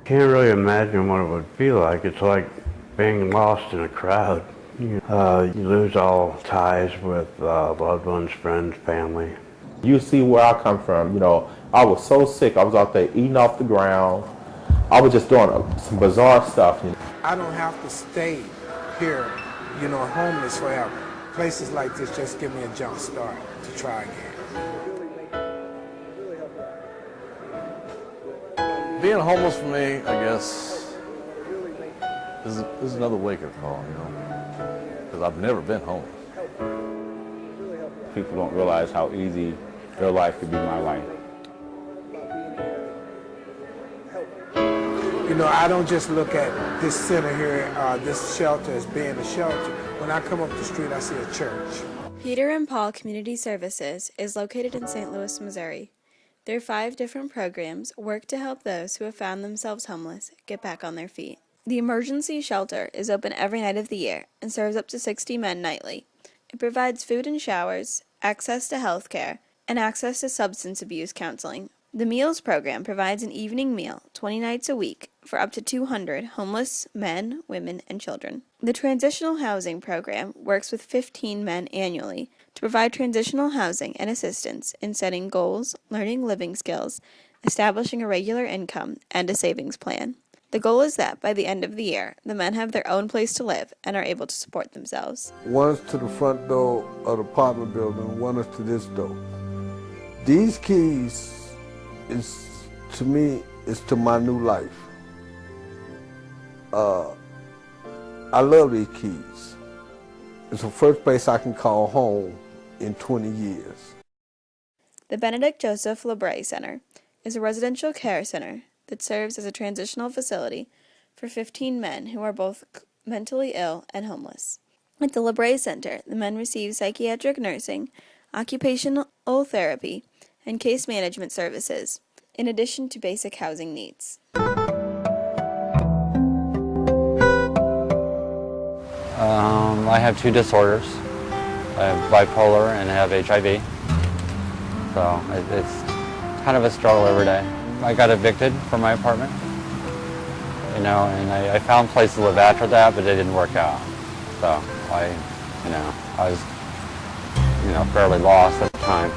Can't really imagine what it would feel like. It's like being lost in a crowd. You lose all ties with loved ones, friends, family. You see where I come from, I was so sick. I was out there eating off the ground. I was just doing some bizarre stuff. I don't have to stay here, homeless forever. Places like this just give me a jump start to try again. Being homeless for me, I guess, is another wake-up call, because I've never been homeless. People don't realize how easy their life could be my life. I don't just look at this center here, this shelter as being a shelter. When I come up the street, I see a church. Peter and Paul Community Services is located in St. Louis, Missouri. Their 5 different programs work to help those who have found themselves homeless get back on their feet. The emergency shelter is open every night of the year and serves up to 60 men nightly. It provides food and showers, access to health care, and access to substance abuse counseling. The Meals program provides an evening meal 20 nights a week for up to 200 homeless men, women, and children. The Transitional Housing program works with 15 men annually to provide transitional housing and assistance in setting goals, learning living skills, establishing a regular income, and a savings plan. The goal is that by the end of the year, the men have their own place to live and are able to support themselves. One is to the front door of the apartment building, one is to this door. These keys is to my new life. I love these keys. It's the first place I can call home in 20 years. The Benedict Joseph LeBray Center is a residential care center that serves as a transitional facility for 15 men who are both mentally ill and homeless. At the LeBray Center, the men receive psychiatric nursing, occupational therapy, and case management services, in addition to basic housing needs. I have 2 disorders. I have bipolar and I have HIV. So it's kind of a struggle every day. I got evicted from my apartment, and I found a place to live after that, but it didn't work out. So I was, fairly lost at the time.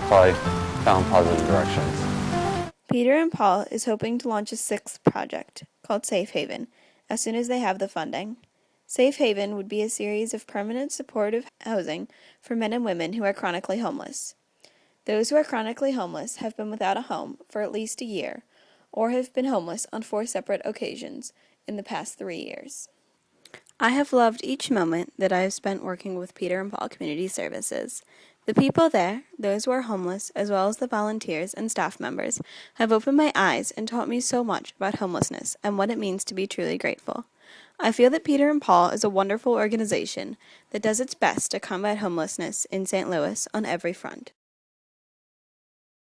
So I found positive directions. Peter and Paul is hoping to launch a 6th project called Safe Haven as soon as they have the funding. Safe Haven would be a series of permanent supportive housing for men and women who are chronically homeless. Those who are chronically homeless have been without a home for at least a year or have been homeless on 4 separate occasions in the past 3 years. I have loved each moment that I have spent working with Peter and Paul Community Services. The people there, those who are homeless, as well as the volunteers and staff members, have opened my eyes and taught me so much about homelessness and what it means to be truly grateful. I feel that Peter and Paul is a wonderful organization that does its best to combat homelessness in St. Louis on every front.